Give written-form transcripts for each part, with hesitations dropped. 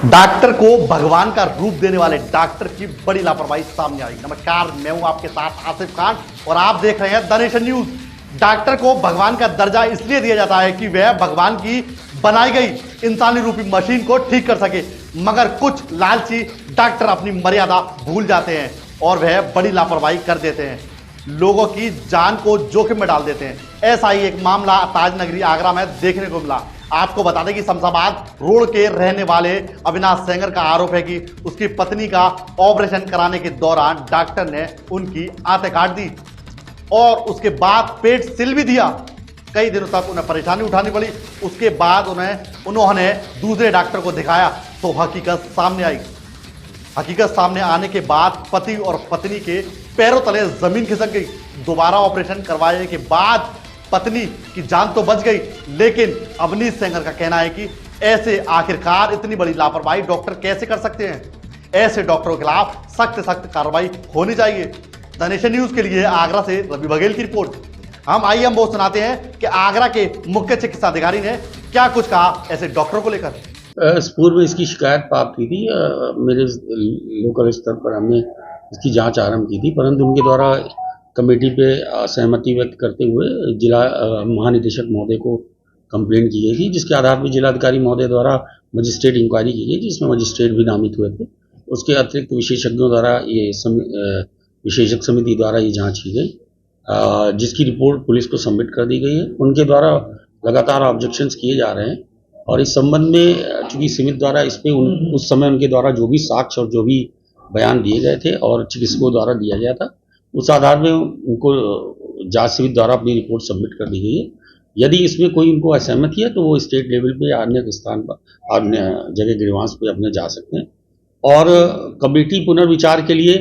Doctor को भगवान का रूप देने वाले डॉक्टर की बड़ी लापरवाही सामने आई। नमस्कार, मैं हूं आपके साथ आसिफ खान और आप देख रहे हैं द नेशन न्यूज। डॉक्टर को भगवान का दर्जा इसलिए दिया जाता है कि वह भगवान की बनाई गई इंसानी रूपी मशीन को ठीक कर सके, मगर कुछ लालची डॉक्टर अपनी मर्यादा भूल जाते हैं और वह बड़ी लापरवाही कर देते हैं, लोगों की जान को जोखिम में डाल देते हैं। ऐसा ही एक मामला ताजनगरी आगरा में देखने को मिला। आपको बता दें कि शमशाबाद रोड के रहने वाले अविनाश सेंगर का आरोप है कि उसकी पत्नी का ऑपरेशन कराने के दौरान डॉक्टर ने उनकी आंतें काट दी और उसके बाद पेट सिल भी दिया। कई दिनों तक उन्हें परेशानी उठानी पड़ी। उसके बाद उन्होंने दूसरे डॉक्टर को दिखाया तो हकीकत सामने आई। हकीकत सामने आने के बाद पति और पत्नी के पैरों तले जमीन खिसक गई। दोबारा ऑपरेशन करवाने के बाद पत्नी की जान तो बच गई, लेकिन अवनीश सेंगर का कहना है कि ऐसे आखिरकार इतनी बड़ी लापरवाही डॉक्टर कैसे कर सकते हैं। ऐसे डॉक्टरों के खिलाफ सख्त सख्त कार्रवाई होनी चाहिए। द नेशन न्यूज के लिए आगरा से रवि बघेल की रिपोर्ट। हम वो सुनाते हैं कि आगरा के मुख्य चिकित्सा अधिकारी ने क्या कुछ कहा ऐसे डॉक्टरों को लेकर। पूर्व इसकी शिकायत प्राप्त हुई थी। मेरे लोकल स्तर पर हमने इसकी जांच आरंभ की थी, परंतु उनके द्वारा कमेटी पे सहमति व्यक्त करते हुए जिला महानिदेशक महोदय को कंप्लेंट की गई थी, जिसके आधार पर जिलाधिकारी महोदय द्वारा मजिस्ट्रेट इंक्वायरी की गई, जिसमें मजिस्ट्रेट भी नामित हुए थे। उसके अतिरिक्त विशेषज्ञों द्वारा विशेषज्ञ समिति द्वारा ये जाँच की गई, जिसकी रिपोर्ट पुलिस को सबमिट कर दी गई है। उनके द्वारा लगातार ऑब्जेक्शंस किए जा रहे हैं और इस संबंध में चूंकि समिति द्वारा इस पे उस समय उनके द्वारा जो भी साक्ष्य और जो भी बयान दिए गए थे और चिकित्सकों द्वारा दिया गया था, उस आधार में उनको जांच समिति द्वारा अपनी रिपोर्ट सबमिट कर दी गई है। यदि इसमें कोई उनको असहमति है तो वो स्टेट लेवल पे अन्य स्थान पर अन्य जगह ग्रीवांस पे अपने जा सकते हैं और कमेटी पुनर्विचार के लिए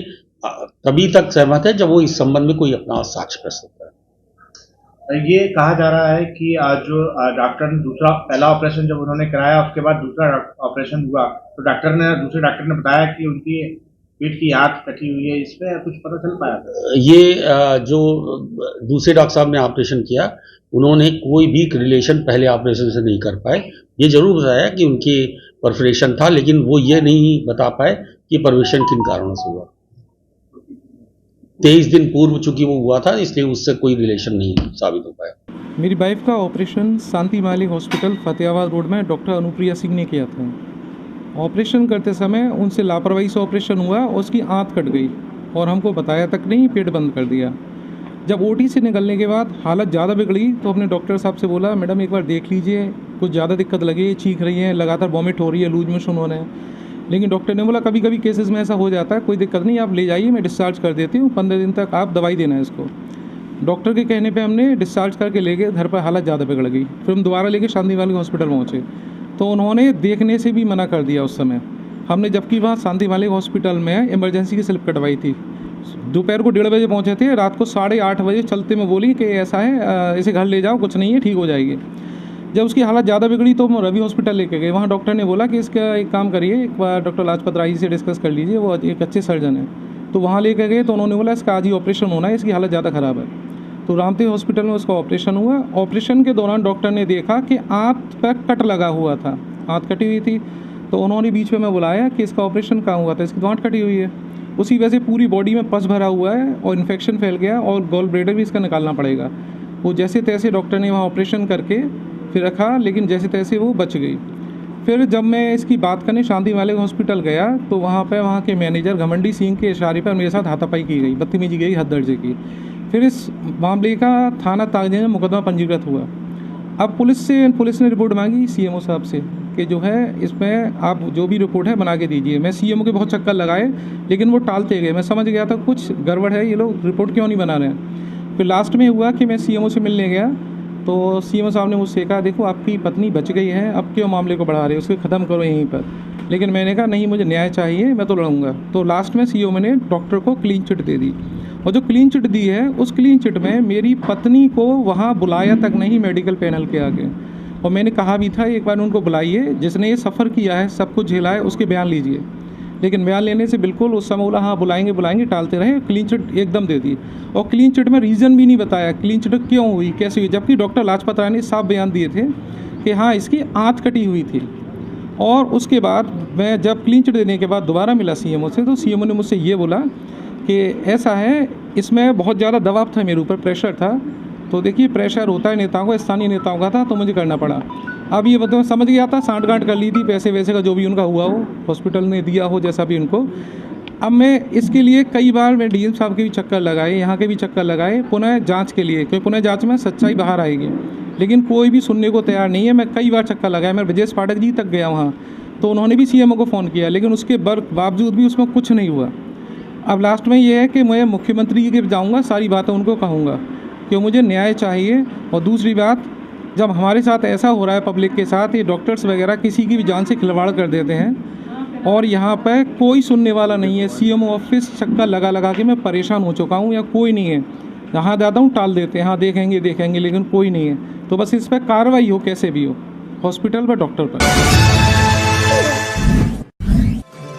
तभी तक सहमत है जब वो इस संबंध में कोई अपना साक्ष्य प्रस्तुत करे। ये कहा जा रहा है कि आज जो डॉक्टर ने पहला ऑपरेशन जब उन्होंने कराया, उसके बाद दूसरा ऑपरेशन हुआ तो दूसरे डॉक्टर ने बताया कि उनकी पेट की हाथ कटी हुई है। इसमें कुछ पता चल पाया था? ये जो दूसरे डॉक्टर साहब ने ऑपरेशन किया, उन्होंने कोई भी रिलेशन पहले ऑपरेशन से नहीं कर पाए। ये जरूर बताया कि उनके परफोरेशन था, लेकिन वो ये नहीं बता पाए कि परफोरेशन किन कारणों से हुआ। 23 दिन पूर्व चूंकि वो हुआ था, इसलिए उससे कोई रिलेशन नहीं साबित हो पाया। मेरी वाइफ का ऑपरेशन शांति मालिक हॉस्पिटल फतेहाबाद रोड में डॉक्टर अनुप्रिया सिंह ने किया था। ऑपरेशन करते समय उनसे लापरवाही से ऑपरेशन हुआ, उसकी आंत कट गई और हमको बताया तक नहीं, पेट बंद कर दिया। जब ओटी से निकलने के बाद हालत ज़्यादा बिगड़ी तो अपने डॉक्टर साहब से बोला, मैडम एक बार देख लीजिए, कुछ ज़्यादा दिक्कत लगी, चीख रही है, लगातार वॉमिट हो रही है, लूज मोशन हो रहे हैं। लेकिन डॉक्टर ने बोला कभी कभी केसेस में ऐसा हो जाता है, कोई दिक्कत नहीं, आप ले जाइए, मैं डिस्चार्ज कर देती हूँ, 15 दिन तक आप दवाई देना है इसको। डॉक्टर के कहने पे हमने डिस्चार्ज करके ले गए घर पर। हालत ज़्यादा बिगड़ गई, फिर हम दोबारा लेके शांति मालिक हॉस्पिटल पहुँचे तो उन्होंने देखने से भी मना कर दिया उस समय। हमने जबकि वहाँ शांति मालिक हॉस्पिटल में इमरजेंसी की स्लिप कटवाई थी। दोपहर को 1:30 बजे पहुँचे थे, रात को 8:30 बजे चलते में बोली कि ऐसा है, इसे घर ले जाओ, कुछ नहीं है, ठीक हो जाएगी। जब उसकी हालत ज़्यादा बिगड़ी तो हम रवि हॉस्पिटल लेके गए। वहाँ डॉक्टर ने बोला कि इसका एक काम करिए, एक बार डॉक्टर लाजपत राय से डिस्कस कर लीजिए, वो एक अच्छे सर्जन है। तो वहाँ लेके गए तो उन्होंने बोला इसका आज ही ऑपरेशन होना है, इसकी हालत ज़्यादा ख़राब है। तो रामदेव हॉस्पिटल में उसका ऑपरेशन हुआ। ऑपरेशन के दौरान डॉक्टर ने देखा कि आंत पर कट लगा हुआ था, आंत कटी हुई थी। तो उन्होंने बीच में बुलाया कि इसका ऑपरेशन कहाँ हुआ था, इसकी गांठ कटी हुई है। उसी वजह से पूरी बॉडी में पस भरा हुआ है और इन्फेक्शन फैल गया और गॉल ब्लैडर भी इसका निकालना पड़ेगा। वो जैसे तैसे डॉक्टर ने वहाँ ऑपरेशन करके फिर रखा, लेकिन जैसे तैसे वो बच गई। फिर जब मैं इसकी बात करने शांति मालिक हॉस्पिटल गया तो वहाँ के मैनेजर घमंडी सिंह के इशारे पर मेरे साथ हाथापाई की गई, बदतमीजी गई, हद दर्जे की। फिर इस मामले का थाना ताजनगरी में मुकदमा पंजीकृत हुआ। अब पुलिस ने रिपोर्ट मांगी सीएमओ साहब से कि जो है इसमें आप जो भी रिपोर्ट है बना के दीजिए। मैं सीएमओ के बहुत चक्कर लगाए, लेकिन वो टालते गए। मैं समझ गया था कुछ गड़बड़ है, ये लोग रिपोर्ट क्यों नहीं बना रहे हैं। फिर लास्ट में हुआ कि मैं सीएमओ से मिलने गया तो सीएमओ साहब ने मुझसे कहा, देखो आपकी पत्नी बच गई है, अब क्यों मामले को बढ़ा रहे हो, उसको ख़त्म करो यहीं पर। लेकिन मैंने कहा नहीं, मुझे न्याय चाहिए, मैं तो लड़ूंगा। तो लास्ट में सीएमओ ने डॉक्टर को क्लीन चिट दे दी और जो क्लीन चिट दी है उस क्लीन चिट में मेरी पत्नी को वहाँ बुलाया तक नहीं मेडिकल पैनल के आगे। और मैंने कहा भी था एक बार उनको बुलाइए, जिसने ये सफ़र किया है, सब कुछ झेला है, उसके बयान लीजिए। लेकिन बयान लेने से बिल्कुल उस समय बोला हाँ बुलाएंगे टालते रहे, क्लीन चिट एकदम दे दी। और क्लीन चिट में रीज़न भी नहीं बताया क्लीन चिट क्यों हुई, कैसे हुई, जबकि डॉक्टर लाजपत राय ने साफ बयान दिए थे कि हाँ इसकी आंत कटी हुई थी। और उसके बाद मैं जब क्लीन चिट देने के बाद दोबारा मिला सीएमओ से, तो सीएमओ ने मुझसे ये बोला कि ऐसा है, इसमें बहुत ज़्यादा दबाव था मेरे ऊपर, प्रेशर था। तो देखिए प्रेशर होता है नेताओं का, स्थानीय नेताओं का था, तो मुझे करना पड़ा। अब ये बताओ, समझ गया था, सांठ-गांठ कर ली थी पैसे वैसे का, जो भी उनका हुआ हो, हॉस्पिटल ने दिया हो जैसा भी उनको। अब मैं इसके लिए कई बार मैं डीएम साहब के भी चक्कर लगाए, यहाँ के भी चक्कर लगाए पुनः जांच के लिए, क्योंकि पुनः जांच में सच्चाई बाहर आएगी, लेकिन कोई भी सुनने को तैयार नहीं है। मैं कई बार चक्कर लगाया, मैं ब्रजेश पाठक जी तक गया वहाँ, तो उन्होंने भी सीएमओ को फ़ोन किया, लेकिन उसके बावजूद भी उसमें कुछ नहीं हुआ। अब लास्ट में ये है कि मैं मुख्यमंत्री के जाऊँगा, सारी बातें उनको कहूँगा कि मुझे न्याय चाहिए। और दूसरी बात, जब हमारे साथ ऐसा हो रहा है पब्लिक के साथ, ये डॉक्टर्स वगैरह किसी की भी जान से खिलवाड़ कर देते हैं और यहाँ पर कोई सुनने वाला नहीं है। सीएमओ ऑफिस चक्कर लगा लगा के मैं परेशान हो चुका हूँ, या कोई नहीं है। जहाँ जाता हूँ टाल देते हैं, हाँ देखेंगे, लेकिन कोई नहीं है। तो बस इस पर कार्रवाई हो, कैसे भी हो, हॉस्पिटल पर, डॉक्टर पर।